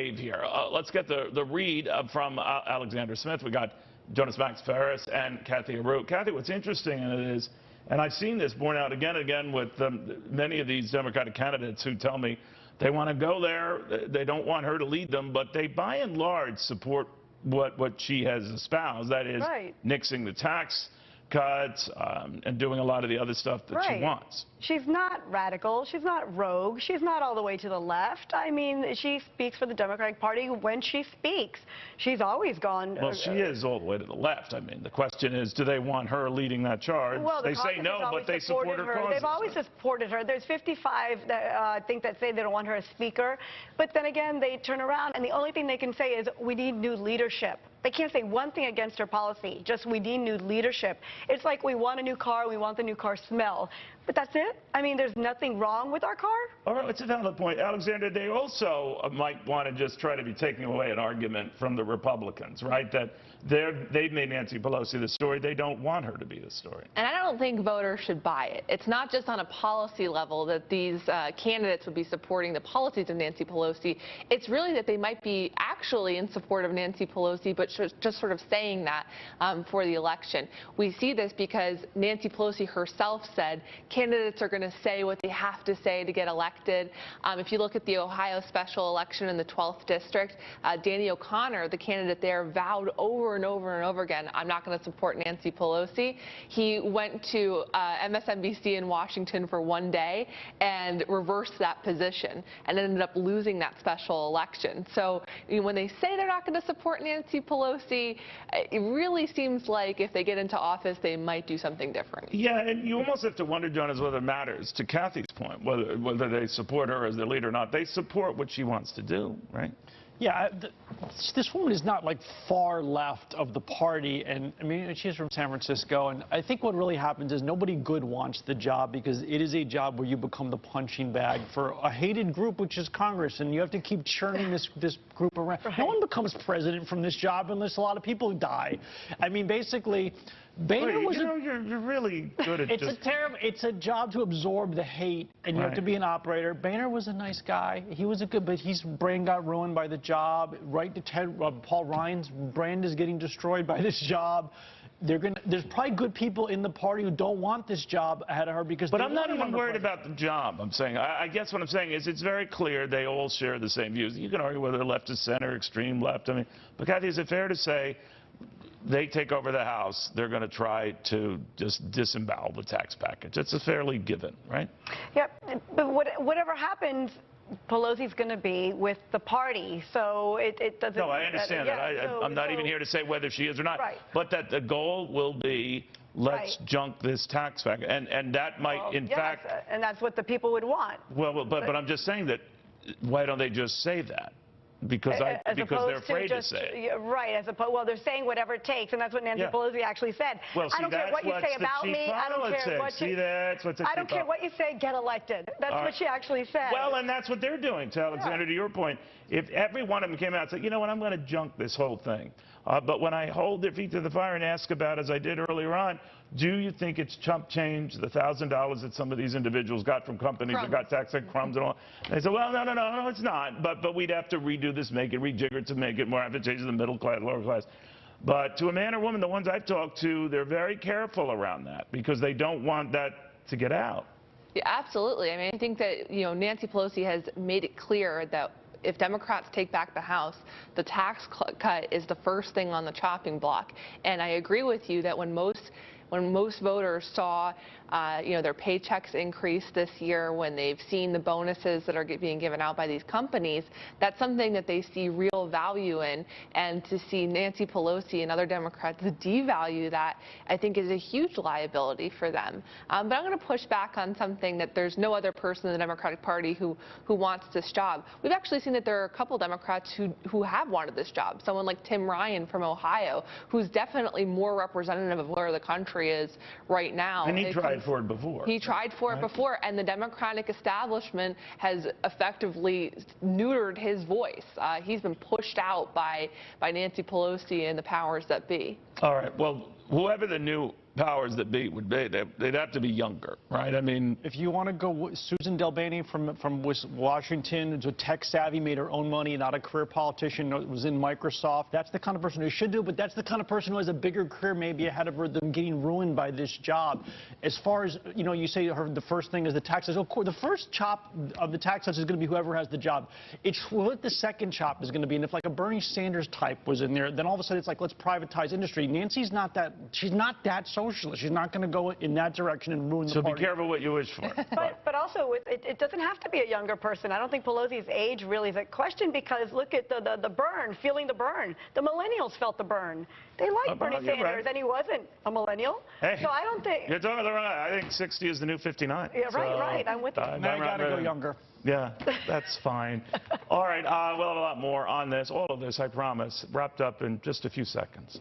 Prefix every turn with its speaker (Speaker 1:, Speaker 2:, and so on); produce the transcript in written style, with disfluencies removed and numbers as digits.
Speaker 1: here. Let's get the read from Alexander Smith. We got Jonas Max Ferris and Kathy Cavuto. Kathy, what's interesting in it is, and I've seen this borne out again and again with many of these Democratic candidates who tell me they want to go there, they don't want her to lead them, but they by and large support what she has espoused, that is nixing the tax cuts and doing a lot of the other stuff that she wants.
Speaker 2: She's not radical. She's not rogue. She's not all the way to the left. I mean, she speaks for the Democratic Party when she speaks. She's always gone.
Speaker 1: Well, she is all the way to the left. I mean, the question is, do they want her leading that charge?
Speaker 2: Well,
Speaker 1: they say no, but they support her causes.
Speaker 2: They've always supported her. There's 55 that I think that say they don't want her as speaker. But then again, they turn around, and the only thing they can say is, we need new leadership. They can't say one thing against her policy, just we need new leadership. It's like we want a new car, we want the new car smell. But that's it? I mean, there's nothing wrong with our car?
Speaker 1: All right, it's a valid point. Alexander, they also might want to just try to be taking away an argument from the Republicans, right? That they've made Nancy Pelosi the story. They don't want her to be the story.
Speaker 3: And I don't think voters should buy it. It's not just on a policy level that these candidates would be supporting the policies of Nancy Pelosi. It's really that they might be actually in support of Nancy Pelosi, but just sort of saying that for the election. We see this because Nancy Pelosi herself said candidates are going to say what they have to say to get elected. If you look at the Ohio special election in the 12th district, Danny O'Connor, the candidate there, vowed over and over and over again, I'm not going to support Nancy Pelosi. He went to MSNBC in Washington for one day and reversed that position and ended up losing that special election. So when they say they're not going to support Nancy Pelosi, it really seems like if they get into office, they might do something different.
Speaker 1: Yeah, and you almost have to wonder, John, whether it matters, to Kathy's point, whether they support her as their leader or not. They support what she wants to do, right?
Speaker 4: Yeah, this woman is not like far left of the party, and I mean, she's from San Francisco, and I think what really happens is nobody good wants the job because it is a job where you become the punching bag for a hated group, which is Congress, and you have to keep churning this group around. No one becomes president from this job unless a lot of people die. I mean, basically, Boehner was
Speaker 1: you're really good at
Speaker 4: it's a job to absorb the hate, and you have to be an operator. Boehner was a nice guy. He was a good, but his brain got ruined by the job. Right to Paul Ryan's brand is getting destroyed by this job. There's probably good people in the party who don't want this job ahead of her because. But
Speaker 1: I'm not even worried about the job. I'm saying, I guess what I'm saying is it's very clear they all share the same views. You can argue whether left is center, extreme left. I mean, but Kathy, is it fair to say they take over the House, they're going to try to just disembowel the tax package? It's a fairly given, right?
Speaker 2: Yep. But whatever happens, Pelosi's going to be with the party, so it doesn't.
Speaker 1: No, I understand that. I'm not even here to say whether she is or not. But that the goal will be, let's junk this tax package, and that might, in fact.
Speaker 2: And that's what the people would want.
Speaker 1: Well, but I'm just saying that. Why don't they just say that? Because they're afraid to say it.
Speaker 2: Right, well, they're saying whatever it takes, and that's what Nancy Pelosi actually said.
Speaker 1: Well, see,
Speaker 2: I don't care what you say about me. I don't care what you say, get elected. That's what she actually said.
Speaker 1: Well, and that's what they're doing, to Alexander, to your point. If every one of them came out and said, you know what, I'm going to junk this whole thing. But when I hold their feet to the fire and ask about, as I did earlier on, do you think it's chump change, the $1,000 that some of these individuals got from companies that got taxed like crumbs and all? And they said, well, no, it's not. But we'd have to redo this, make it, rejigger it to make it more advantageous to the middle class, lower class. But to a man or woman, the ones I've talked to, they're very careful around that because they don't want that to get out.
Speaker 3: Yeah, absolutely. I mean, I think that, Nancy Pelosi has made it clear that if Democrats take back the House, the tax cut is the first thing on the chopping block. And I agree with you that when most voters saw, their paychecks increase this year, when they've seen the bonuses that are being given out by these companies, that's something that they see real value in. And to see Nancy Pelosi and other Democrats devalue that, I think, is a huge liability for them. But I'm going to push back on something that there's no other person in the Democratic Party who wants this job. We've actually seen that there are a couple Democrats who have wanted this job. Someone like Tim Ryan from Ohio, who's definitely more representative of where the country is right now.
Speaker 1: And he tried for it before.
Speaker 3: He tried for it before, and the Democratic establishment has effectively neutered his voice. He's been pushed out by Nancy Pelosi and the powers that be.
Speaker 1: All right. Well, whoever the new powers that be would be. They'd have to be younger, right? I mean,
Speaker 4: if you want to go, Susan Delbaney from Washington, is a tech savvy, made her own money, not a career politician, was in Microsoft. That's the kind of person who should do it, but that's the kind of person who has a bigger career maybe ahead of her than getting ruined by this job. As far as, you know, you say the first thing is the taxes. Of course, the first chop of the tax cuts is going to be whoever has the job. It's what the second chop is going to be. And if like a Bernie Sanders type was in there, then all of a sudden it's like, let's privatize industry. Nancy's not that, she's not that socialist. She's not going to go in that direction and ruin the party.
Speaker 1: So be careful what you wish for.
Speaker 2: But also, it doesn't have to be a younger person. I don't think Pelosi's age really is a question, because look at the burn, feeling the burn. The millennials felt the burn. They liked Bernie Sanders,
Speaker 1: right.
Speaker 2: and he wasn't a millennial.
Speaker 1: Hey,
Speaker 2: so I don't think...
Speaker 1: You're talking the wrong. I think 60 is the new 59.
Speaker 2: Yeah, right. I'm with you.
Speaker 4: Now you got to go younger.
Speaker 1: Yeah, that's fine. All right, we'll have a lot more on this, all of this, I promise, wrapped up in just a few seconds.